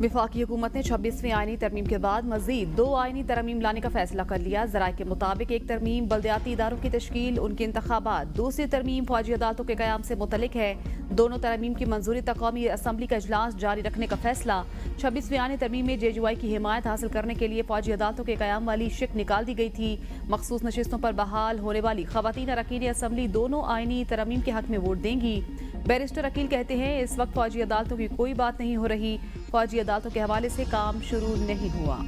वफाकी हुकूमत ने 26वीं आईनी तरमीम के बाद मजीद 2 आईनी तरमीम लाने का फैसला कर लिया। ज़राए के मुताबिक एक तरमीम बल्दियाती इदारों की तश्कील, उनके इंतखाबात, दूसरी तरमीम फौजी अदालतों के क़याम से मुतल्लिक है। दोनों तरमीम की मंजूरी तक कौमी असम्बली का इजलास जारी रखने का फैसला। 26वीं आईनी तरमीम में JUI की हिमायत हासिल करने के लिए फौजी अदालतों के क़याम वाली शिक निकाल दी गई थी। मखसूस नशिस्तों पर बहाल होने वाली खवातीन अरकान असम्बली दोनों आईनी तरमीम के हक में वोट देंगी। बैरिस्टर अकील कहते हैं इस वक्त फौजी अदालतों की कोई बात नहीं हो रही, फौजी अदालतों के हवाले से काम शुरू नहीं हुआ।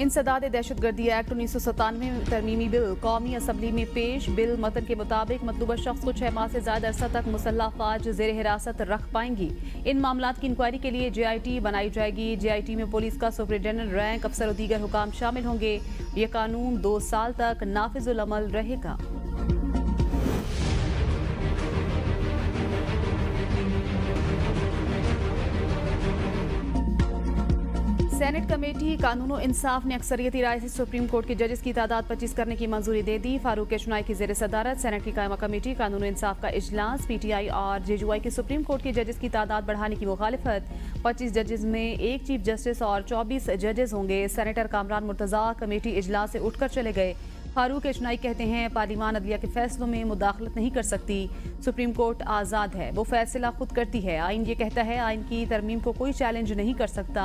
इंसदाद दहशतगर्दी एक्ट 1997 तरमीमी बिल कौमी असम्बली में पेश। बिल मतन के मुताबिक मतलूबा शख्स को 6 माह से ज्यादा अरसा तक मुसल्लह अफवाज जेर हिरासत रख पाएंगी। इन मामलात की इंक्वायरी के लिए JIT बनाई जाएगी। JIT में पुलिस का सुपरिटेंडेंट रैंक अफसर और दीगर हुकाम शामिल होंगे। यह कानून 2 साल तक नाफिजुल अमल रहेगा। सेनेट कमेटी कानून और इंसाफ ने अक्सरियती राय से सुप्रीम कोर्ट के जजेस की तादाद 25 करने की मंजूरी दे दी। फारूक केशनाई की जेर सदारत सेनेट की कायमा कमेटी कानून और इंसाफ का इजलास। PTI और JUI के सुप्रीम कोर्ट के जजेस की तादाद बढ़ाने की मुखालिफत। 25 जजेस में 1 चीफ जस्टिस और 24 जजेस होंगे। सेनेटर कामरान मुर्तजा कमेटी इजलास से उठकर चले गए। फारूक केशनाई कहते हैं पार्लिमान अदलिया के फैसलों में मुदाखलत नहीं कर सकती। सुप्रीम कोर्ट आज़ाद है, वो फैसला खुद करती है। आइन ये कहता है आइन की तरमीम को कोई चैलेंज नहीं कर सकता।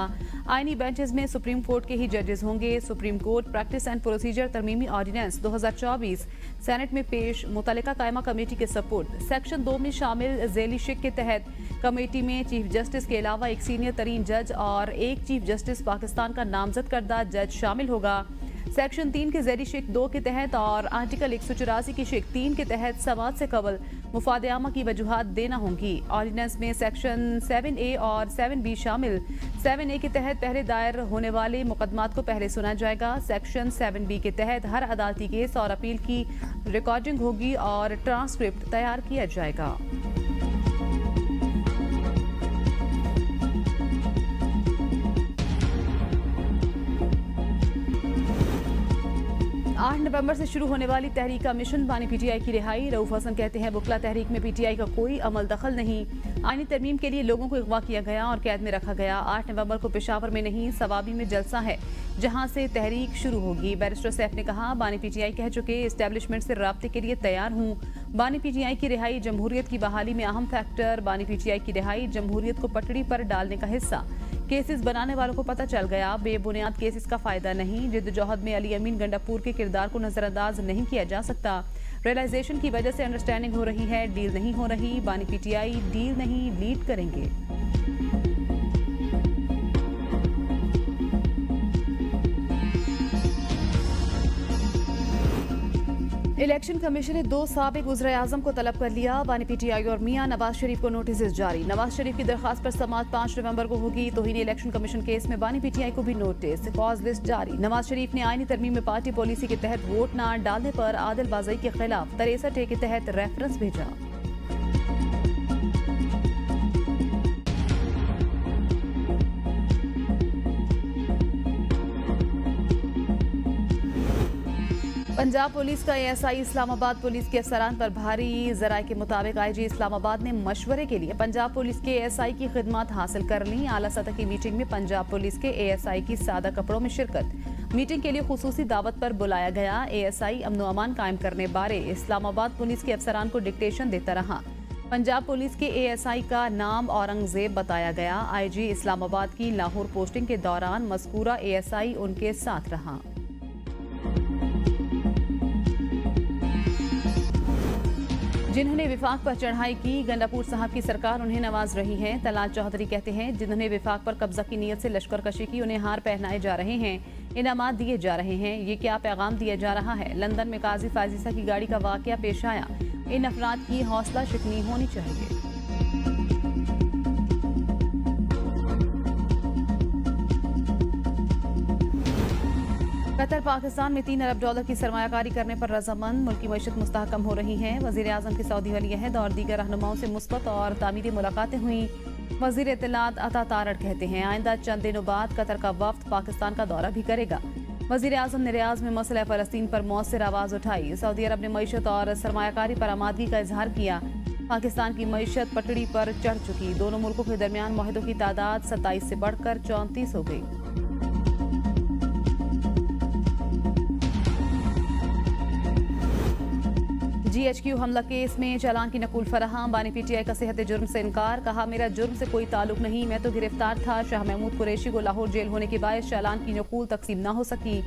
आइनी बेंचेस में सुप्रीम कोर्ट के ही जजेस होंगे। Supreme court practice and procedure तरमीमी ऑर्डिनेंस 2024 सेनेट में पेश। मुतल्लिका कायमा कमेटी के सपोर्ट। सेक्शन 2 में शामिल झैली शिक के तहत कमेटी में चीफ जस्टिस के अलावा एक सीनियर तरीन जज और एक चीफ जस्टिस पाकिस्तान का नामजद करदा जज शामिल होगा। सेक्शन 3 के ज़ैली शिक 2 के तहत और आर्टिकल 184 की शिक 3 के तहत समाअत से कबल मुफाद आमा की वजूहात देना होंगी। ऑर्डिनेंस में सेक्शन 7A और 7B शामिल। 7A के तहत पहले दायर होने वाले मुकदमात को पहले सुना जाएगा। सेक्शन 7B के तहत हर अदालती केस और अपील की रिकॉर्डिंग होगी और ट्रांसक्रिप्ट तैयार किया जाएगा। 8 नवंबर से शुरू होने वाली तहरीक का मिशन बानी PTI की रिहाई। रऊफ हसन कहते हैं बुकला तहरीक में PTI का कोई अमल दखल नहीं। आईनी तरमीम के लिए लोगों को अगवा किया गया और कैद में रखा गया। 8 नवंबर को पेशावर में नहीं सवाबी में जलसा है जहां से तहरीक शुरू होगी। बैरिस्टर सैफ ने कहा बानी PTI कह चुके एस्टेब्लिशमेंट से राब्ते के लिए तैयार हूँ। बानी PTI की रिहाई जमहूरियत की बहाली में अहम फैक्टर। बानी PTI की रिहाई जमहूरियत को पटड़ी पर डालने का हिस्सा। केसेस बनाने वालों को पता चल गया बेबुनियाद केसेस का फायदा नहीं। जिद्दोजहद में अली अमीन गंडापुर के किरदार को नजरअंदाज नहीं किया जा सकता। रियलाइजेशन की वजह से अंडरस्टैंडिंग हो रही है, डील नहीं हो रही। बानी PTI डील नहीं लीड करेंगे। इलेक्शन कमीशन ने 2 साबिक वज़ीर-ए-आज़म को तलब कर लिया। बानी PTI और मियां नवाज शरीफ को नोटिस जारी। नवाज शरीफ की दरखास्त पर समाअत 5 नवंबर को होगी। तौहीन इलेक्शन कमीशन केस में बानी PTI को भी नोटिस। कॉज लिस्ट जारी। नवाज शरीफ ने आईनी तरमीम में पार्टी पॉलिसी के तहत वोट न डालने पर आदिल बाज़ई के खिलाफ 63A के तहत रेफरेंस भेजा। पंजाब पुलिस का ASI इस्लामाबाद पुलिस के अफसरान पर भारी। ज़राए के मुताबिक IG इस्लामाबाद ने मशवरे के लिए पंजाब पुलिस के ASI की खिदमत हासिल कर ली। आला सतह की मीटिंग में पंजाब पुलिस के ASI की सादा कपड़ों में शिरकत। मीटिंग के लिए खुसूसी दावत पर बुलाया गया। ASI अमन व अमान कायम करने बारे इस्लामाबाद पुलिस के अफसरान को डिक्टेशन देता रहा। पंजाब पुलिस के ASI का नाम औरंगजेब बताया गया। IG इस्लामाबाद की लाहौर पोस्टिंग के दौरान मज़कूरा ASI उनके साथ रहा। जिन्होंने विफाक पर चढ़ाई की, गंडापुर साहब की सरकार उन्हें नवाज रही है। तलाल चौधरी कहते हैं जिन्होंने विफाक पर कब्जा की नीयत से लश्कर कशी की उन्हें हार पहनाए जा रहे हैं, इनामात दिए जा रहे हैं। ये क्या पैगाम दिया जा रहा है। लंदन में काजी फाजिसा की गाड़ी का वाकया पेश आया। इन अफराद की हौसला शिकनी होनी चाहिए। कतर पाकिस्तान में $3 अरब की सरमायाकारी करने पर रजामंद। मुल्की मईशत मुस्तहकम हो रही है। वज़ीर आज़म की सऊदी वली अहद और दीगर रहनुमाओं से मुस्बत और तामीरी मुलाकातें हुई। वज़ीर इत्तलात अता तारड़ कहते हैं आइंदा चंद दिनों बाद कतर का वफ्द पाकिस्तान का दौरा भी करेगा। वज़ीर आज़म ने रियाज में मसला फ़लस्तीन पर मौसर आवाज़ उठाई। सऊदी अरब ने मईशत और सरमायाकारी पर आमादगी का इजहार किया। पाकिस्तान की मईशत पटड़ी पर चढ़ चुकी। दोनों मुल्कों के दरमियान मुआहिदों की तादाद 27 से बढ़कर 34 हो गई। GHQ हमला केस में चालान की नकुल फराहम। बानी PTI का सेहत जुर्म से इनकार। कहा, मेरा जुर्म से कोई ताल्लुक नहीं, मैं तो गिरफ्तार था। शाह महमूद कुरैशी को लाहौर जेल होने के बायस चालान की नकुल तकसीम न हो सकी।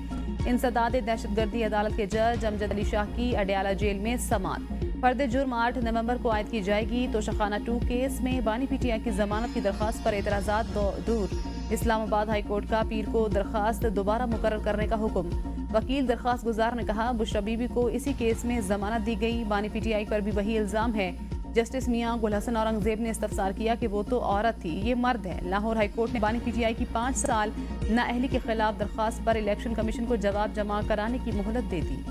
इंसदाद दहशतगर्दी अदालत के जज अमजद अली शाह की अडयाला जेल में समात। फर्द जुर्म 8 नवंबर को आयद की जाएगी। तोशाखाना 2 केस में बानी PTI की जमानत की दरख्वास्त पर एतराजात दूर। इस्लामाबाद हाई कोर्ट का पीर को दरख्वास्त दोबारा मुकर्रर करने का हुक्म। वकील दरख्वास्त गुजार ने कहा, बुशरा बीबी को इसी केस में जमानत दी गई। बानी PTI पर भी वही इल्जाम है। जस्टिस मियां गुल हसन औरंगजेब ने इस्तफसार किया कि वो तो औरत थी, ये मर्द है। लाहौर हाई कोर्ट ने बानी PTI की 5 साल नाअहली के खिलाफ दरख्वास्त पर इलेक्शन कमीशन को जवाब जमा कराने की मोहलत दे दी।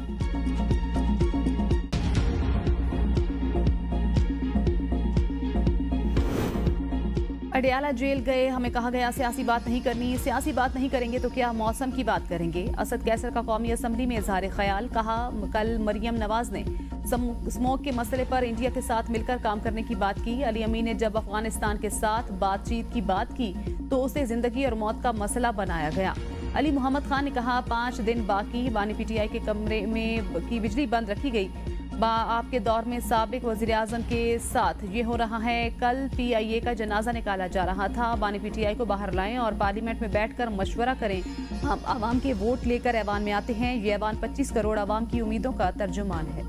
अडयाला जेल गए, हमें कहा गया सियासी बात नहीं करनी। सियासी बात नहीं करेंगे तो क्या मौसम की बात करेंगे। असद कैसर का कौमी असम्बली में इजहार ख्याल। कहा, कल मरियम नवाज ने स्मोक के मसले पर इंडिया के साथ मिलकर काम करने की बात की। अली अमीन ने जब अफगानिस्तान के साथ बातचीत की बात की तो उसे जिंदगी और मौत का मसला बनाया गया। अली मोहम्मद खान ने कहा, 5 दिन बाकी। बानी PTI के कमरे में की बिजली बंद रखी गई। आपके दौर में साबिक वज़ीर आज़म के साथ ये हो रहा है। कल PIA का जनाजा निकाला जा रहा था। बानी PTI को बाहर लाएं और पार्लियामेंट में बैठकर मशवरा करें। हम आवाम के वोट लेकर ऐवान में आते हैं। ये ऐवान 25 करोड़ आवाम की उम्मीदों का तर्जुमान है।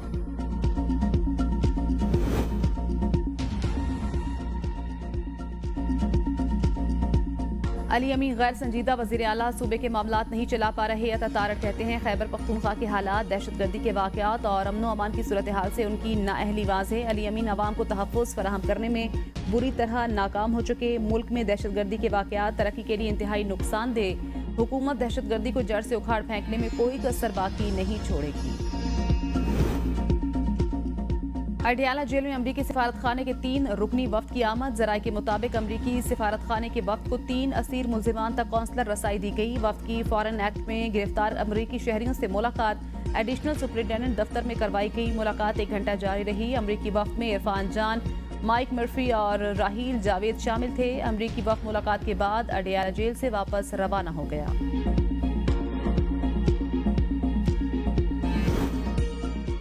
अली अमीन गैर संजीदा वज़ीर आला सूबे के मामलात नहीं चला पा रहे। अता तारक कहते हैं, खैबर पख्तूनख्वा के हालात, दहशतगर्दी के वाक़यात और अमनो अमान की सूरत हाल से उनकी नाअहली वाज़ेह। अली अमीन अवाम को तहफ़्फ़ुज़ फराहम करने में बुरी तरह नाकाम हो चुके। मुल्क में दहशतगर्दी के वाक़यात तरक्की के लिए इंतहाई नुकसानदेह। हुकूमत दहशतगर्दी को जड़ से उखाड़ फेंकने में कोई कसर बाकी नहीं छोड़ेगी। अडयाला जेल में अमरीकी सिफारत खाने के 3 रुकनी वफ्द की आमद। जराये के मुताबिक अमरीकी सिफारत खाने के वफ्द को 3 असीर मुल्जिमान तक कौंसलर रसाई दी गई। वफ्द की फॉरेन एक्ट में गिरफ्तार अमरीकी शहरियों से मुलाकात एडिशनल सुपरिटेंडेंट दफ्तर में करवाई गई। मुलाकात 1 घंटा जारी रही। अमरीकी वफ्द में इरफान जान, माइक मर्फी और राहील जावेद शामिल थे। अमरीकी वफ्द मुलाकात के बाद अडयाला जेल से वापस रवाना हो गया।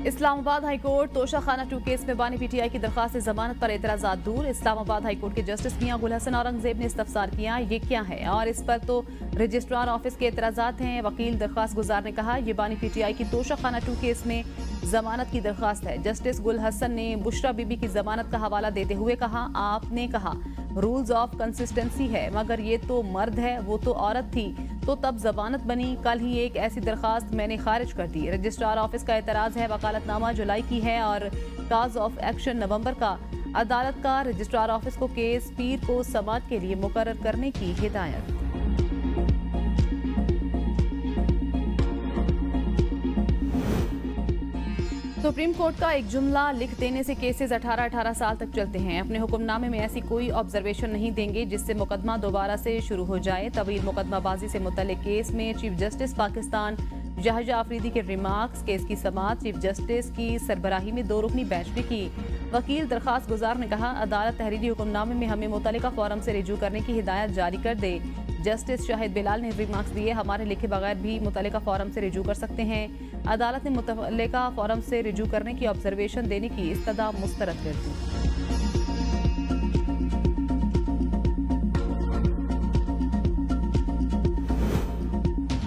Islamabad high court Toshakhana 2 case में बानी PTI की दरख्वास्त जमानत पर एतराजात दूर। इस्लामाबाद हाई कोर्ट के जस्टिस मियां गुल हसन औरंगजेब ने इस्तफसार किया, ये क्या है और इस पर तो रजिस्ट्रार ऑफिस के एतराजात हैं। वकील दरख्वास्त गुजार ने कहा, ये बानी PTI की तोशाखाना 2 केस में जमानत की दरख्वास्त है। जस्टिस गुल हसन ने बुशरा बीबी की जमानत का हवाला देते हुए कहा, आपने कहा रूल्स ऑफ कंसिस्टेंसी है, मगर ये तो मर्द है, वो तो औरत थी, तो तब जमानत बनी। कल ही एक ऐसी दरखास्त मैंने खारिज कर दी। रजिस्ट्रार ऑफिस का एतराज है, वकालतनामा जुलाई की है और काज ऑफ एक्शन नवंबर का। अदालत का रजिस्ट्रार ऑफिस को केस पीर को समाअत के लिए मुकर्रर करने की हिदायत। सुप्रीम कोर्ट का एक जुमला लिख देने से केसेस 18-18 साल तक चलते हैं। अपने हुक्मनामे में ऐसी कोई ऑब्जर्वेशन नहीं देंगे जिससे मुकदमा दोबारा से शुरू हो जाए। तवील मुकदमाबाजी से मुतल्लिक केस में चीफ जस्टिस पाकिस्तान जहाजा आफरीदी के रिमार्क्स। केस की समाअत चीफ जस्टिस की सरबराही में 2 रुकनी बेंच ने की। वकील दरखास्त गुजार ने कहा, अदालत तहरीरी हुक्मनामे में हमें मुतल्लिका फोरम से रिजू करने की हिदायत जारी कर दे। जस्टिस शाहिद बिलाल ने रिमार्क्स दिए, हमारे लिखे बगैर भी मुतल्लिका फोरम से रिजू कर सकते हैं। अदालत ने मुतल्लिका फोरम से रिजू करने की ऑब्जर्वेशन देने की इस्तदा मुस्तरद कर दी।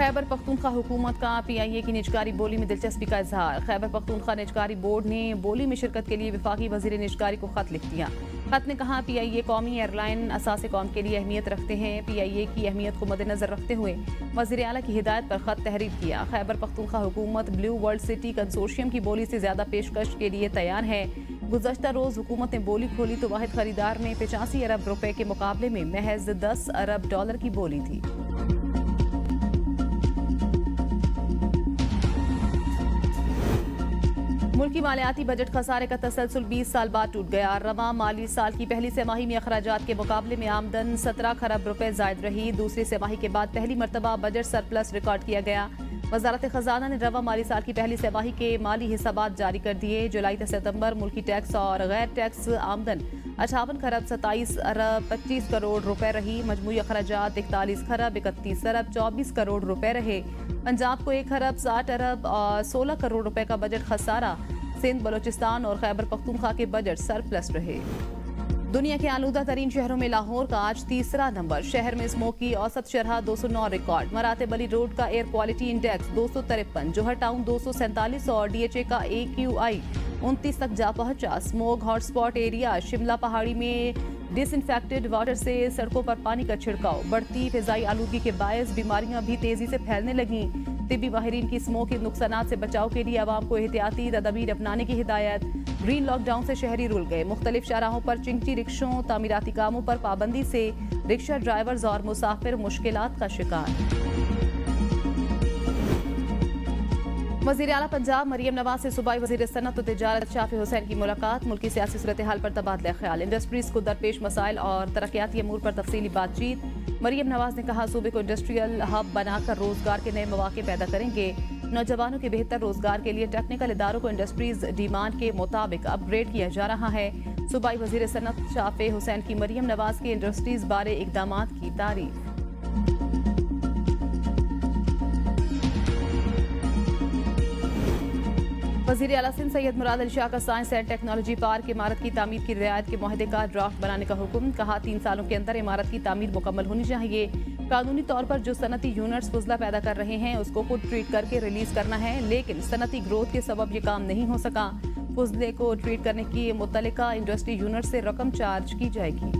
खैबर पख्तूनख्वा हुकूमत का PIA की निजकारी बोली में दिलचस्पी का इजहार। खैबर पख्तूनख्वा निजकारी बोर्ड ने बोली में शिरकत के लिए वफाकी वजीर निजकारी को खत लिख दिया। खत ने कहा, PIA कौमी एयरलाइन असासे कौम के लिए अहमियत रखते हैं। PIA की अहमियत को मद्देनजर रखते हुए वज़ीर आला की हिदायत पर खत तहरीर किया। खैबर पख्तूनख्वा हुकूमत ब्लू वर्ल्ड सिटी कंसोर्शियम की बोली से ज्यादा पेशकश के लिए तैयार है। गुज़श्ता रोज हुकूमत ने बोली खोली तो वाहिद खरीदार में 85 अरब रुपए के मुकाबले में महज 10 अरब डॉलर की बोली थी। मुल्की मालियाती बजट खसारे का तसलसल 20 साल बाद टूट गया। रवां माली साल की पहली तिमाही में अखराजात के मुकाबले में आमदन 17 खरब रुपए जायद रही। दूसरी तिमाही के बाद पहली मरतबा बजट सरप्लस रिकॉर्ड किया गया। वजारत खजाना ने रवा माली साल की पहली तिमाही के माली हिसाबात जारी कर दिए। जुलाई से सितंबर मुल्की टैक्स और गैर टैक्स आमदन 58 खरब 27 अरब 25 करोड़ रुपए रही। मजमूई अखराजात 41 खरब 31 अरब 24 करोड़ रुपए रहे। पंजाब को 1 खरब 60 अरब और 16 करोड़ रुपए का बजट खसारा। सिंध, बलोचिस्तान और खैबर पख्तूनख्वा के बजट सरप्लस रहे। दुनिया के आलूदा तरीन शहरों में लाहौर का आज तीसरा नंबर। शहर में स्मोक की औसत शरह 209 रिकॉर्ड। मरातेब अली रोड का एयर क्वालिटी इंडेक्स 253, जोहर टाउन 247 और DHA का AQI 29 तक जा पहुंचा। स्मोक हॉटस्पॉट एरिया शिमला पहाड़ी में डिसइंफेक्टेड वाटर से सड़कों पर पानी का छिड़काव। बढ़ती फिजाई आलूदगी के बायस बीमारियां भी तेजी से फैलने लगी। तिब्बी माहिरीन की स्मोक के नुकसानात से बचाव के लिए आवाम को एहतियाती तदाबीर अपनाने की हिदायत। ग्रीन लॉकडाउन से शहरी रुल गए। मुख्तलिफ शाहराहों पर चिंगटी रिक्शों, तामीराती कामों पर पाबंदी से रिक्शा ड्राइवर्स और मुसाफिर मुश्किलात का शिकार। वज़ीर आला पंजाब मरियम नवाज से सूबाई वज़ीर सनअत और तिजारत शाफी हुसैन की मुलाकात। मुल्की सियासी सूरत हाल पर तबादला ख्याल। इंडस्ट्रीज को दरपेश मसाइल और तरक्याती अमूर पर तफसीली बातचीत। मरियम नवाज ने कहा, सूबे को इंडस्ट्रियल हब बनाकर रोजगार के नए मौके पैदा करेंगे। नौजवानों के बेहतर रोजगार के लिए टेक्निकल इदारों को इंडस्ट्रीज डिमांड के मुताबिक अपग्रेड किया जा रहा है। सूबाई वज़ीर सनअत शाफी हुसैन की मरियम नवाज के इंडस्ट्रीज बारे इकदामात की तारीफ। वज़ीर आला सिंध सैयद मुराद अली शाह का साइंस एंड टेक्नोलॉजी पार्क इमारत की तामीर की रियायत के मुआहदे का ड्राफ्ट बनाने का हुक्म। कहा, 3 सालों के अंदर इमारत की तामीर मुकम्मल होनी चाहिए। कानूनी तौर पर जो सनती यूनिट्स फुजला पैदा कर रहे हैं उसको खुद ट्रीट करके रिलीज करना है, लेकिन सनती ग्रोथ के सबब ये काम नहीं हो सका। फुजले को ट्रीट करने की मुतल्लिका इंडस्ट्री यूनिट से रकम चार्ज की जाएगी।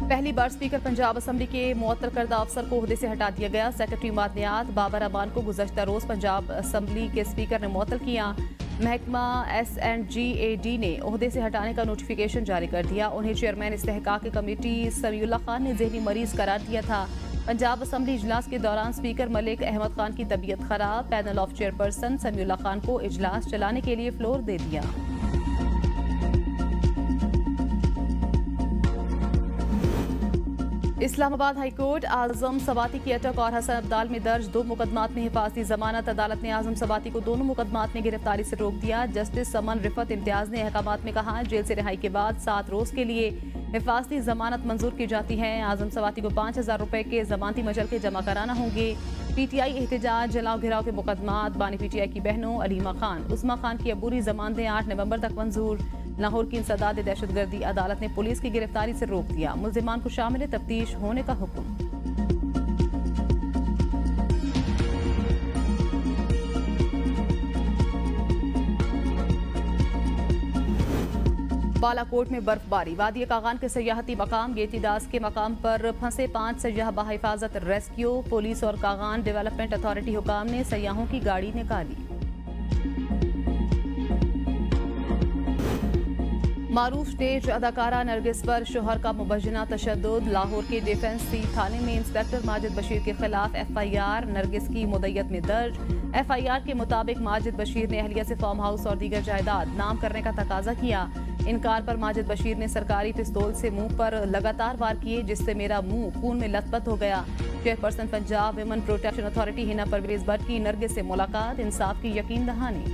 पहली बार स्पीकर पंजाब असम्बली के मुअत्तल करदा अफसर को ओहदे से हटा दिया गया। सेक्रेटरी मादनियात बाबर अमान को गुज़श्ता रोज पंजाब असम्बली के स्पीकर ने मुअत्तल किया। महकमा SNGAD ने ओहदे से हटाने का नोटिफिकेशन जारी कर दिया। उन्हें चेयरमैन इस्तेहकाक कमेटी समीउल्लाह खान ने ज़हनी मरीज करार दिया था। पंजाब असम्बली इजलास के दौरान स्पीकर मलिक अहमद खान की तबीयत खराब। Panel of chairperson Samiullah Khan को इजलास चलाने के लिए फ्लोर दे दिया। इस्लामाबाद हाईकोर्ट आजम सवाती की अटक और हसन अब्दाल में दर्ज 2 मुकदमात में हिफाजती जमानत। अदालत ने आजम सवाती को दोनों मुकदमात में गिरफ्तारी से रोक दिया। जस्टिस समन रिफत इम्तियाज ने अहकामात में कहा, जेल से रिहाई के बाद 7 रोज के लिए हिफाजती जमानत मंजूर की जाती है। आजम सवाती को 5000 रुपए के जमानती मजल के जमा कराना होंगे। PTI एहतजाज, जलाओ घिराव के मुकदमात। बानी PTI की बहनों अलीमा खान, उस्मा खान की अबूरी जमानतें 8 नवंबर तक मंजूर। लाहौर की इंसदाद दहशतगर्दी अदालत ने पुलिस की गिरफ्तारी से रोक दिया। मुल्जिमान को शामिल तफ्तीश होने का हुक्म। बालाकोट में बर्फबारी। वादी कागान के सयाहती मकाम गेटीदास के मकाम पर फंसे 5 सयाह बाहिफाजत रेस्क्यू। पुलिस और कागान डेवलपमेंट अथॉरिटी हुकाम ने सयाहों की गाड़ी निकाली। मारूफ स्टेज अदाकारा नरगिस पर शोहर का मुबजना तशद्दुद। लाहौर के डिफेंस सी थाने में इंस्पेक्टर माजिद बशीर के खिलाफ FIR नरगिस की मुद्दत में दर्ज। FIR के मुताबिक माजिद बशीर ने अहलिया से फार्म हाउस और दीगर जायदाद नाम करने का तकाजा किया। इनकार पर माजिद बशीर ने सरकारी पिस्तौल से मुंह पर लगातार वार किए, जिससे मेरा मुंह खून में लथपथ हो गया। Chairperson Punjab women protection authority Hina Parvez Bhatt की नरगिस से मुलाकात, इंसाफ की यकीन दहानी।